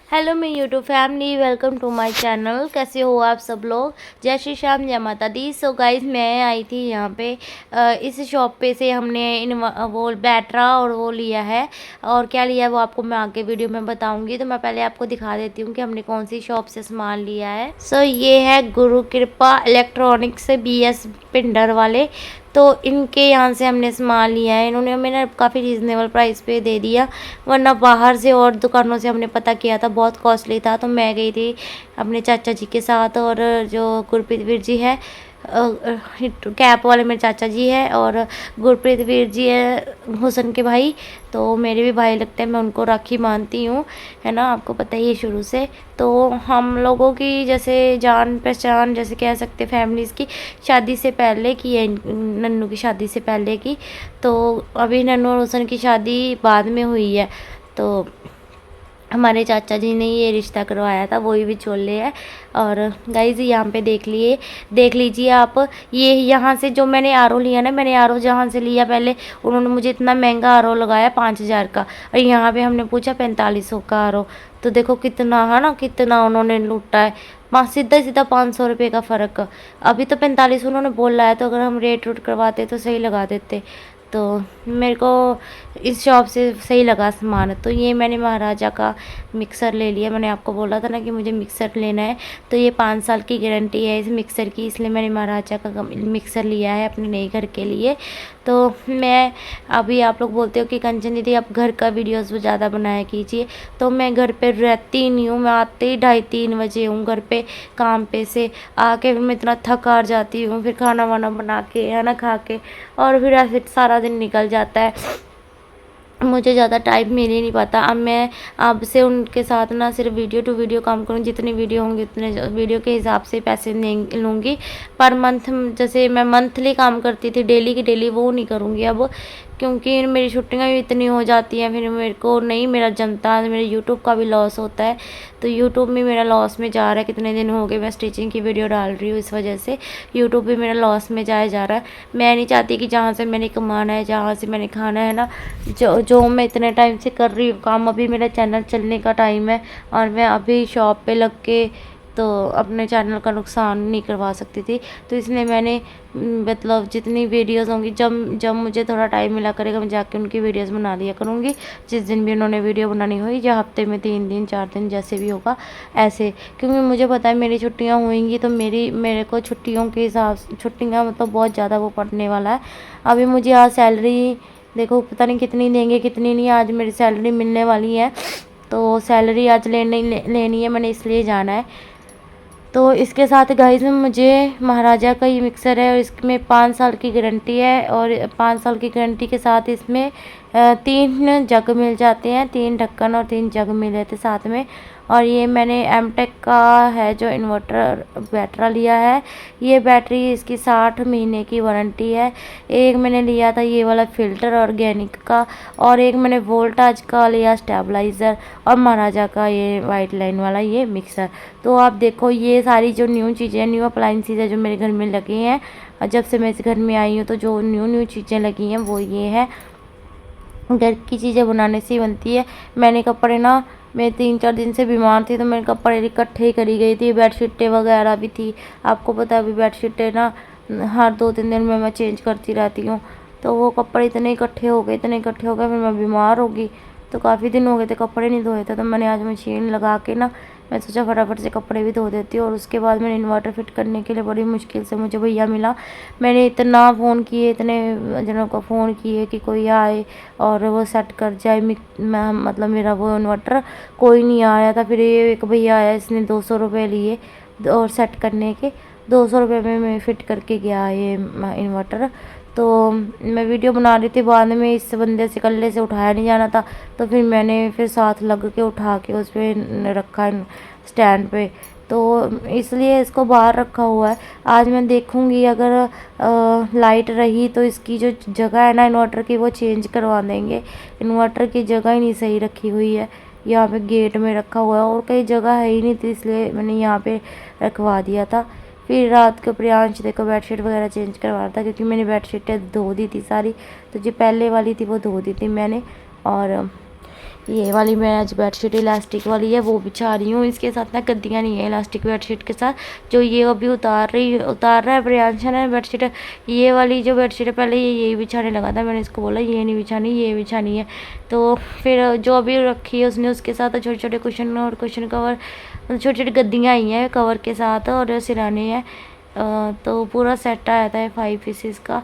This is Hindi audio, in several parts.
हेलो मेरी YouTube family, welcome to my channel. कैसे हो आप सब लोग। जय श्री श्याम, जय माता दी। सो गाइज, मैं आई थी यहाँ पे इस शॉप पे से हमने वो बैटरा और वो लिया है, और क्या लिया है वो आपको मैं आगे वीडियो में बताऊंगी। तो मैं पहले आपको दिखा देती हूँ कि हमने कौन सी शॉप से सामान लिया है। सो ये है गुरु कृपा इलेक्ट्रॉनिक्स से BS पिंडर वाले। तो इनके यहाँ से हमने सामान लिया है। इन्होंने हमें काफ़ी रीज़नेबल प्राइस पे दे दिया, वरना बाहर से और दुकानों से हमने पता किया था बहुत कॉस्टली था। तो मैं गई थी अपने चाचा जी के साथ, और जो गुरप्रीत वीर जी है, कैप वाले मेरे चाचा जी है, और गुरप्रीत वीर जी है हुसन के भाई, तो मेरे भी भाई लगते हैं। मैं उनको राखी मानती हूँ, है ना, आपको पता ही है शुरू से। तो हम लोगों की जैसे जान पहचान जैसे कह सकते फैमिलीज़ की शादी से पहले की है, नन्नू की शादी से पहले की। तो अभी नन्नू और हुसन की शादी बाद में हुई है। तो हमारे चाचा जी ने ये रिश्ता करवाया था, वही भी छोले है। और गाइज यहाँ पे देख लीजिए आप। ये यहाँ से जो मैंने आर लिया ना, मैंने आर जहाँ से लिया पहले, उन्होंने मुझे इतना महंगा आर लगाया 5,000 का, और यहाँ पे हमने पूछा 4500 का आर। तो देखो कितना है ना, कितना उन्होंने लूटा है। सीधा सीधा 500 रुपये का फ़र्क। अभी तो 45 उन्होंने बोला है, तो अगर हम रेट रूट करवाते तो सही लगा देते। तो मेरे को इस शॉप से सही लगा सामान। तो ये मैंने महाराजा का मिक्सर ले लिया। मैंने आपको बोला था ना कि मुझे मिक्सर लेना है, तो ये 5 साल की गारंटी है इस मिक्सर की, इसलिए मैंने महाराजा का मिक्सर लिया है अपने नए घर के लिए। तो मैं अभी, आप लोग बोलते हो कि कंचन दीदी आप घर का वीडियोस ज़्यादा बनाया कीजिए, तो मैं घर पे रहती नहीं हूँ। मैं आते ही 2:30-3 बजे हूँ घर पे, काम पे से आके फिर मैं इतना थक हार जाती हूँ, फिर खाना वाना बना के, है ना, खा के, और फिर ऐसे सारा दिन निकल जाता है। मुझे ज़्यादा टाइम मिल ही नहीं पाता। अब मैं अब से उनके साथ ना सिर्फ वीडियो टू वीडियो काम करूँ, जितनी वीडियो होंगी उतने वीडियो के हिसाब से पैसे लूँगी पर मंथ। जैसे मैं मंथली काम करती थी, डेली की डेली, वो नहीं करूँगी अब, क्योंकि मेरी छुट्टियाँ भी इतनी हो जाती हैं, फिर मेरे को नहीं मेरा जमता है। मेरे यूट्यूब का भी लॉस होता है, तो यूट्यूब में मेरा लॉस में जा रहा है। कितने दिन हो गए मैं स्टिचिंग की वीडियो डाल रही हूँ, इस वजह से यूट्यूब भी मेरा लॉस में जा रहा है। मैं नहीं चाहती कि जहाँ से मैंने कमाना है, जहाँ से मैंने खाना है ना, जो मैं इतने टाइम से कर रही हूँ काम, अभी मेरा चैनल चलने का टाइम है, और मैं अभी शॉप पे लग के तो अपने चैनल का नुकसान नहीं करवा सकती थी। तो इसलिए मैंने मतलब जितनी वीडियोस होंगी, जब जब मुझे थोड़ा टाइम मिला करेगा, मैं जाके उनकी वीडियोस बना लिया करूँगी। जिस दिन भी उन्होंने वीडियो बनानी हुई, या हफ्ते में 3 दिन 4 दिन जैसे भी होगा ऐसे, क्योंकि मुझे पता है मेरी छुट्टियाँ होंगी, तो मेरे को छुट्टियों के हिसाब से छुट्टियाँ मतलब बहुत ज़्यादा वो पड़ने वाला है। अभी मुझे आज सैलरी देखो पता नहीं कितनी देंगे कितनी नहीं। आज मेरी सैलरी मिलने वाली है, तो सैलरी आज लेनी है, मैंने इसलिए जाना है। तो इसके साथ गाइस में मुझे महाराजा का ये मिक्सर है, और इसमें 5 साल की गारंटी है, और 5 साल की गारंटी के साथ इसमें 3 जग मिल जाते हैं, 3 ढक्कन और 3 जग मिले थे साथ में। और ये मैंने एमटेक का है जो इन्वर्टर बैटरा लिया है। ये बैटरी इसकी 60 महीने की वारंटी है। एक मैंने लिया था ये वाला फ़िल्टर ऑर्गेनिक का, और एक मैंने वोल्टाज का लिया स्टेबलाइज़र, और महाराजा का ये वाइट लाइन वाला ये मिक्सर। तो आप देखो ये सारी जो न्यू चीज़ें, न्यू अप्लाइंसेस है जो मेरे घर में लगी हैं, और जब से मैं इस घर में आई हूँ, तो जो न्यू चीज़ें लगी हैं वो ये है। घर की चीज़ें बनाने से ही बनती है। मैंने कपड़े ना, मैं 3-4 दिन से बीमार थी, तो मैंने कपड़े इकट्ठे ही करी गई थी, बेडशीटें वगैरह भी थी। आपको पता है अभी बेडशीटें ना हर 2-3 दिन में मैं चेंज करती रहती हूँ। तो वो कपड़े इतने इकट्ठे हो गए, फिर मैं बीमार हो गई। तो काफ़ी दिन हो गए थे कपड़े नहीं धोए थे, तो मैंने आज मशीन लगा के ना, मैं सोचा फटाफट से कपड़े भी धो देती हूँ। और उसके बाद मैंने इन्वर्टर फिट करने के लिए बड़ी मुश्किल से मुझे भैया मिला। मैंने इतना फ़ोन किए, इतने जनों को फ़ोन किए कि कोई आए और वो सेट कर जाए मतलब मेरा वो इन्वर्टर। कोई नहीं आया था। फिर ये एक भैया आया, इसने 200 रुपये लिए और सेट करने के 200 रुपये में मैं फ़िट करके गया ये इन्वर्टर। तो मैं वीडियो बना रही थी, बाद में इस बंदे से कल्ले से उठाया नहीं जाना था, तो फिर मैंने फिर साथ लग के उठा के उस पर रखा स्टैंड पे। तो इसलिए इसको बाहर रखा हुआ है। आज मैं देखूंगी अगर लाइट रही तो इसकी जो जगह है ना इन्वर्टर की, वो चेंज करवा देंगे। इन्वर्टर की जगह ही नहीं सही रखी हुई है, यहाँ पे गेट में रखा हुआ है, और कई जगह है ही नहीं थी, इसलिए मैंने यहाँ पे रखवा दिया था। फिर रात को प्रियांश देखो बेडशीट वगैरह चेंज करवा था, क्योंकि मैंने बेडशीटें धो दी थी सारी। तो जो पहले वाली थी वो धो दी थी मैंने। और ये वाली मैं आज बेडशीट इलास्टिक वाली है वो बिछा रही हूँ। इसके साथ ना गद्दियाँ नहीं है इलास्टिक बेडशीट के साथ। जो ये अभी उतार रहा है प्रियांशा ने बेडशीट, ये वाली जो बेडशीट है पहले ये यही बिछाने लगा था। मैंने इसको बोला ये नहीं बिछानी, ये बिछानी है। तो फिर जो अभी रखी है उसने उसके साथ छोटे छोटे कुशन और कुशन कवर, छोटी छोटी गद्दियाँ आई हैं कवर के साथ और सिराने हैं। तो पूरा सेट आया था 5 पीसेस का।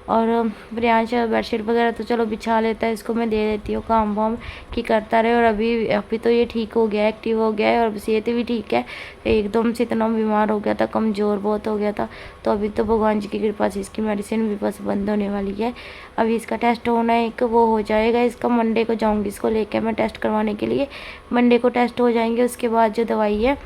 और प्रियांश बेडशीट वगैरह तो चलो बिछा लेता है, इसको मैं दे देती हूँ काम वाम कि करता रहे। और अभी तो ये ठीक हो गया है, एक्टिव हो गया है और सेहत भी ठीक है। एकदम से इतना बीमार हो गया था, कमज़ोर बहुत हो गया था। तो अभी तो भगवान जी की कृपा से इसकी मेडिसिन भी बस बंद होने वाली है। अभी इसका टेस्ट होना है, एक वो हो जाएगा इसका। मंडे को जाऊँगी इसको लेकर मैं टेस्ट करवाने के लिए। मंडे को टेस्ट हो जाएंगे, उसके बाद जो दवाई है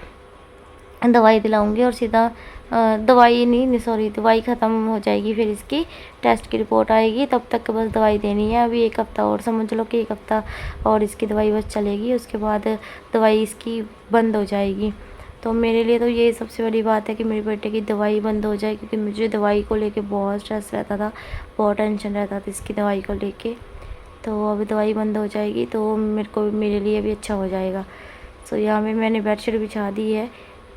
दवाई दिलाऊंगी और सीधा दवाई नहीं सॉरी दवाई ख़त्म हो जाएगी, फिर इसकी टेस्ट की रिपोर्ट आएगी। तब तक बस दवाई देनी है। अभी 1 हफ़्ता और समझ लो कि 1 हफ़्ता और इसकी दवाई बस चलेगी, उसके बाद दवाई इसकी बंद हो जाएगी। तो मेरे लिए तो ये सबसे बड़ी बात है कि मेरे बेटे की दवाई बंद हो जाए, क्योंकि मुझे दवाई को लेके बहुत स्ट्रेस रहता था, बहुत टेंशन रहता था इसकी दवाई को लेके। तो अभी दवाई बंद हो जाएगी तो मेरे लिए भी अच्छा हो जाएगा। सो यहाँ पे मैंने बेडशीट बिछा दी है।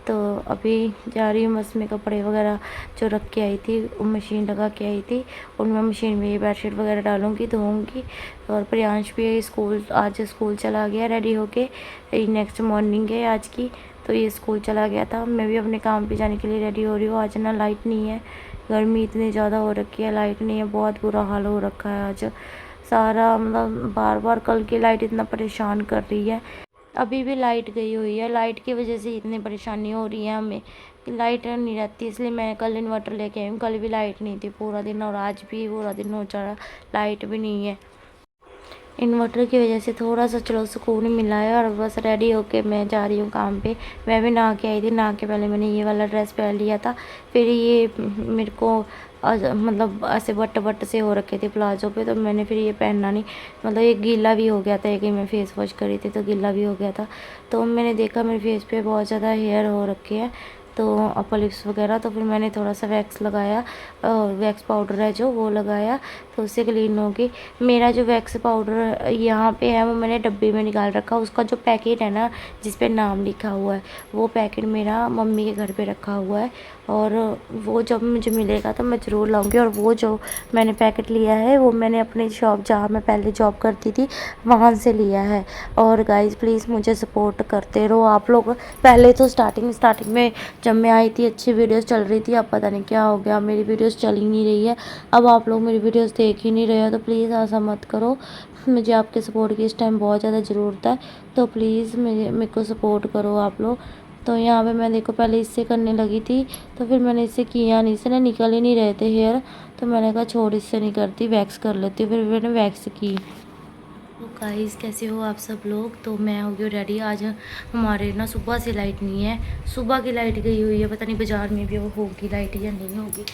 तो अभी जा रही हूँ, बस मैं कपड़े वगैरह जो रख के आई थी मशीन लगा के आई थी, उनमें मशीन में ये बेडशीट वगैरह डालूँगी, धोऊँगी। और प्रियांश भी आज स्कूल चला गया रेडी होके। नेक्स्ट मॉर्निंग है आज की, तो ये स्कूल चला गया था। मैं भी अपने काम पे जाने के लिए रेडी हो रही हूँ। आज ना लाइट नहीं है, गर्मी इतनी ज़्यादा हो रखी है, लाइट नहीं है, बहुत बुरा हाल हो रखा है आज सारा। मतलब बार बार कल की लाइट इतना परेशान कर रही है। अभी भी लाइट गई हुई है, लाइट की वजह से इतनी परेशानी हो रही है हमें कि लाइट नहीं रहती। इसलिए मैं कल इन्वर्टर लेके आई हूँ। कल भी लाइट नहीं थी पूरा दिन और आज भी पूरा दिन हो जा रहा, लाइट भी नहीं है। इन्वर्टर की वजह से थोड़ा सा चलो सुकून मिला है। और बस रेडी होके मैं जा रही हूँ काम पे। मैं भी नहा के आई थी, नहा के पहले मैंने ये वाला ड्रेस पहन लिया था। फिर ये मेरे को मतलब ऐसे बट से हो रखे थे प्लाजो पे, तो मैंने फिर ये पहनना नहीं, मतलब ये गीला भी हो गया था कि मैं फेस वॉश करी थी तो गीला भी हो गया था। तो मैंने देखा मेरे फेस पे बहुत ज़्यादा हेयर हो रखे हैं, तो अपर लिप्स वगैरह। तो फिर मैंने थोड़ा सा वैक्स लगाया, वैक्स पाउडर है जो वो लगाया, तो उससे क्लीन होगी। मेरा जो वैक्स पाउडर यहाँ पे है वो मैंने डब्बे में निकाल रखा। उसका जो पैकेट है ना जिस पे नाम लिखा हुआ है, वो पैकेट मेरा मम्मी के घर पे रखा हुआ है। और वो जब मुझे मिलेगा तो मैं ज़रूर लाऊंगी। और वो जो मैंने पैकेट लिया है वो मैंने अपनी शॉप जहाँ मैं पहले जॉब करती थी वहाँ से लिया है। और गाइज़ प्लीज़ मुझे सपोर्ट करते रहो आप लोग। पहले तो स्टार्टिंग में जब मैं आई थी अच्छी वीडियोस चल रही थी, अब पता नहीं क्या हो गया, मेरी वीडियोस चल ही नहीं रही है। अब आप लोग मेरी वीडियोस देख ही नहीं रहे हो, तो प्लीज़ ऐसा मत करो। मुझे आपके सपोर्ट की इस टाइम बहुत ज़्यादा ज़रूरत है, तो प्लीज़ मेरे को सपोर्ट करो आप लोग। तो यहाँ पे मैं देखो पहले इससे करने लगी थी, तो फिर मैंने इससे किया नहीं, इससे ना निकल ही नहीं रहे थे हेयर। तो मैंने कहा छोड़ इससे नहीं करती, वैक्स कर लेती हूँ। फिर मैंने वैक्स की। तो गाइस कैसे हो आप सब लोग। तो मैं हो गई रेडी। आज हमारे ना सुबह से लाइट नहीं है, सुबह की लाइट गई हुई है, पता नहीं बाज़ार में भी वो होगी लाइट या नहीं होगी।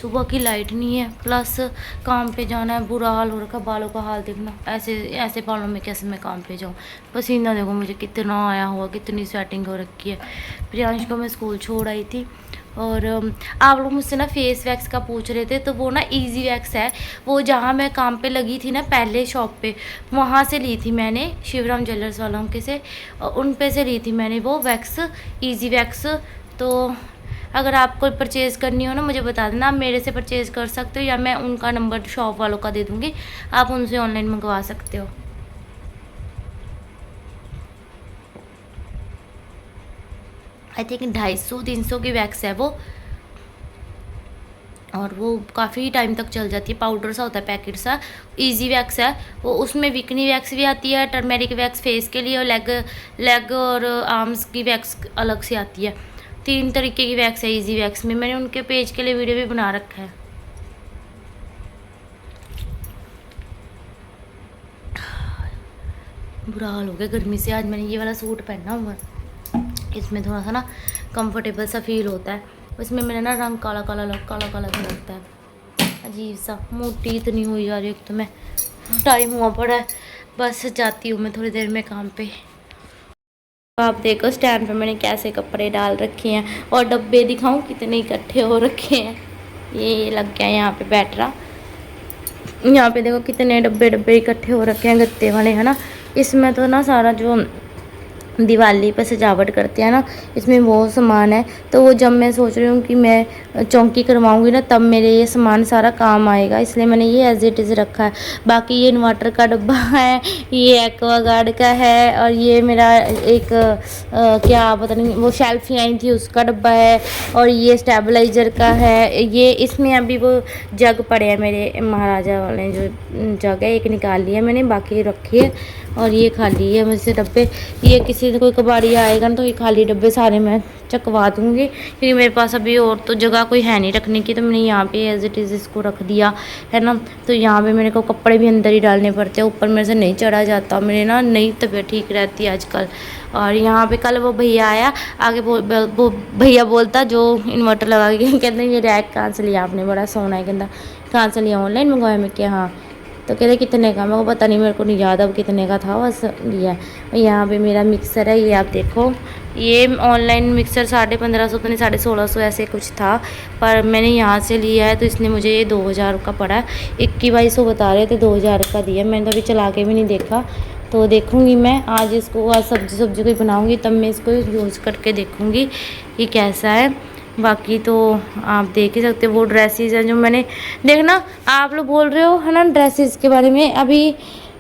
सुबह की लाइट नहीं है, प्लस काम पे जाना है, बुरा हाल हो रखा। बालों का हाल देखना, ऐसे ऐसे बालों में कैसे मैं काम पे जाऊँ। पसीना देखो मुझे कितना आया हुआ, कितनी स्वेटिंग हो रखी है। प्रियांश को मैं स्कूल छोड़ आई थी। और आप लोग मुझसे ना फेस वैक्स का पूछ रहे थे, तो वो ना इजी वैक्स है। वो जहाँ मैं काम पे लगी थी ना पहले शॉप पे, वहाँ से ली थी मैंने, शिवराम ज्वेलर्स वालों के से, उन पे से ली थी मैंने वो वैक्स, इजी वैक्स। तो अगर आपको परचेज़ करनी हो ना मुझे बता देना, आप मेरे से परचेज़ कर सकते हो या मैं उनका नंबर शॉप वालों का दे दूँगी, आप उनसे ऑनलाइन मंगवा सकते हो। आई थिंक 250-300 की वैक्स है वो, और वो काफ़ी टाइम तक चल जाती है। पाउडर सा होता है पैकेट सा, इजी वैक्स है वो। उसमें वीकनी वैक्स भी आती है, टर्मेरिक वैक्स फेस के लिए, और लेग और आर्म्स की वैक्स अलग से आती है। 3 तरीके की वैक्स है इजी वैक्स में। मैंने उनके पेज के लिए वीडियो भी बना रखा है। बुरा हाल हो गया गर्मी से। आज मैंने ये वाला सूट पहना हुआ है, इसमें थोड़ा सा ना कंफर्टेबल सा फील होता है। इसमें मेरा ना रंग काला काला सा लगता है, अजीब सा। मोटी इतनी हुई जा रही है, तो मैं टाइम हुआ पड़ा है, बस जाती हूँ मैं थोड़ी देर में काम पे। आप देखो स्टैंड पे मैंने कैसे कपड़े डाल रखे हैं, और डब्बे दिखाऊं कितने इकट्ठे हो रखे हैं। ये लग गया यहाँ पे बैटरा, यहाँ पे देखो कितने डब्बे इकट्ठे हो रखे हैं गत्ते वाले, है ना। इसमें तो ना सारा जो दिवाली पे सजावट करते हैं ना, इसमें वो सामान है। तो वो जब मैं सोच रही हूँ कि मैं चौकी करवाऊँगी ना, तब मेरे ये सामान सारा काम आएगा, इसलिए मैंने ये एज इट इज़ रखा है। बाकी ये इन्वर्टर का डब्बा है, ये एक्वागार्ड का है, और ये मेरा एक क्या पता नहीं वो शेल्फ ही आई थी उसका डब्बा है, और ये स्टेबलाइजर का है। ये इसमें अभी वो जग पड़े हैं मेरे महाराजा वाले जो जग है, एक निकाल लिया मैंने, बाकी रखी है, और ये खाली है मुझसे डब्बे। ये किसी से कोई कबाड़िया आएगा ना, तो ये खाली डब्बे सारे मैं चकवा दूँगी, क्योंकि मेरे पास अभी और तो जगह कोई है नहीं रखने की। तो मैंने यहाँ पे एज इट इज़ इसको रख दिया है ना। तो यहाँ पे मेरे को कपड़े भी अंदर ही डालने पड़ते हैं, ऊपर मेरे से नहीं चढ़ा जाता, मेरे ना नई तबीयत ठीक रहती है आजकल। और यहाँ पे कल वो भैया आया, आगे वो भैया बोलता जो इन्वर्टर लगा के, कहते ये रैक कहाँ से लिया आपने, बड़ा सोना है, कहता कहाँ से लिया, ऑनलाइन मंगवाया। मैं क्या हाँ, तो कहते कितने का, मेरे को पता नहीं, मेरे को नहीं याद अब कितने का था, बस लिया है। यहाँ पे मेरा मिक्सर है, ये आप देखो, ये ऑनलाइन मिक्सर 1550 तो नहीं 1650 ऐसे कुछ था, पर मैंने यहाँ से लिया है। तो इसने मुझे ये 2000 का पड़ा है, 2100 बता रहे थे, 2000 का दिया। मैंने तो अभी चला के भी नहीं देखा, तो देखूँगी मैं आज इसको, आज सब्जी कोई बनाऊँगी तब मैं इसको यूज़ करके देखूँगी ये कैसा है। बाकी तो आप देख ही सकते हो, वो ड्रेसेस हैं जो मैंने, देखना आप लोग बोल रहे हो है ना ड्रेसेस के बारे में। अभी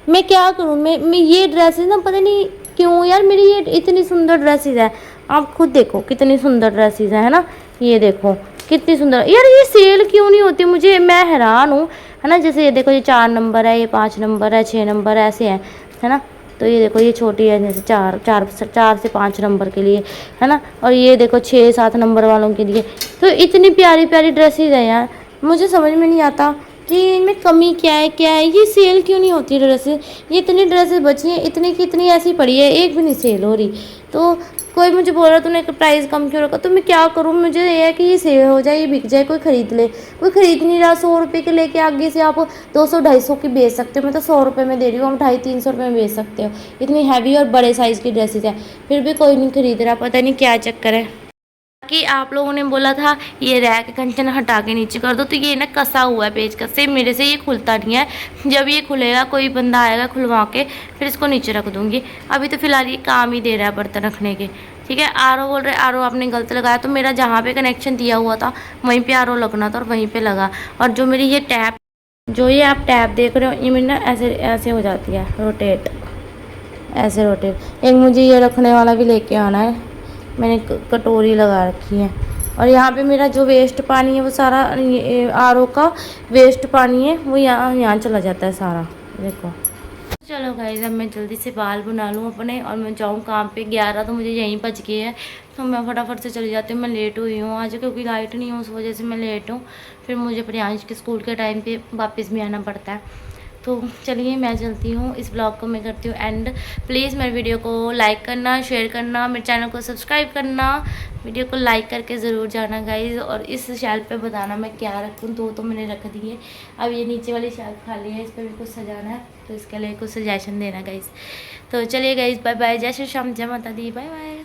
मैं क्या करूँ, मैं ये ड्रेसेस ना पता नहीं क्यों यार, मेरी ये इतनी सुंदर ड्रेसेस है, आप खुद देखो कितनी सुंदर ड्रेसेस है ना। ये देखो कितनी सुंदर यार, ये सेल क्यों नहीं होती, मुझे मैं हैरान हूँ है ना। जैसे ये देखो, ये 4 नंबर है, ये 5 नंबर है, 6 नंबर ऐसे है ना। तो ये देखो ये छोटी है, जैसे 4 से 5 नंबर के लिए है ना, और ये देखो 6-7 नंबर वालों के लिए। तो इतनी प्यारी प्यारी ड्रेसेस है यार, मुझे समझ में नहीं आता कि इनमें कमी क्या है, ये सेल क्यों नहीं होती ड्रेसेस। ये इतनी ड्रेसेस बची हैं, इतनी की इतनी ऐसी पड़ी है, एक भी नहीं सेल हो रही। तो कोई मुझे बोल रहा तूने प्राइस कम क्यों रखा, तो मैं क्या करूँ, मुझे ये है कि ये सेल हो जाए, ये बिक जाए, कोई ख़रीद ले। कोई ख़रीद नहीं रहा, 100 रुपये के लेके आगे से आप 200-250 की बेच सकते हो। मैं तो 100 रुपये में दे रही हूँ, हम 250-300 रुपये में बेच सकते हो। इतनी हैवी और बड़े साइज़ की ड्रेसेस है, फिर भी कोई नहीं ख़रीद रहा, पता नहीं क्या चक्कर है। कि आप लोगों ने बोला था ये रैक कंचन हटा के नीचे कर दो, तो ये ना कसा हुआ है पेचकस से, मेरे से ये खुलता नहीं है। जब ये खुलेगा, कोई बंदा आएगा खुलवा के, फिर इसको नीचे रख दूँगी। अभी तो फ़िलहाल ये काम ही दे रहा है बर्तन रखने के, ठीक है। आरओ बोल रहे आरओ आपने गलत लगाया, तो मेरा जहाँ पे कनेक्शन दिया हुआ था वहीं पर आरओ लगना था, और वहीं पर लगा। और जो मेरी ये टैप, जो ये आप टैप देख रहे हो, ये मेरी ना ऐसे ऐसे हो जाती है रोटेट, ऐसे रोटेट। एक मुझे ये रखने वाला भी लेके आना है, मैंने कटोरी लगा रखी है। और यहाँ पे मेरा जो वेस्ट पानी है वो सारा आरओ का वेस्ट पानी है, वो यहाँ चला जाता है सारा, देखो। चलो गाइस, अब मैं जल्दी से बाल बना लूँ अपने, और मैं जाऊँ काम पे। 11 तो मुझे यहीं बज गए हैं, तो मैं फटाफट से चली जाती हूँ। मैं लेट हुई हूँ आज, क्योंकि लाइट नहीं है, उस वजह से मैं लेट हूँ। फिर मुझे प्रियांश के स्कूल के टाइम पे वापस भी आना पड़ता है। तो चलिए मैं चलती हूँ, इस ब्लॉग को मैं करती हूँ एंड। प्लीज़ मेरे वीडियो को लाइक करना, शेयर करना, मेरे चैनल को सब्सक्राइब करना, वीडियो को लाइक करके ज़रूर जाना गाइज़। और इस शेल्फ पे बताना मैं क्या रखूँ, तो मैंने रख दी है। अब ये नीचे वाली शेल्फ खाली है, इस पर भी कुछ सजाना है, तो इसके लिए कुछ सजेशन देना गाइज़। तो चलिए गाइज़, बाय बाय, जय श्री श्याम, जय माता दी, बाय बाय।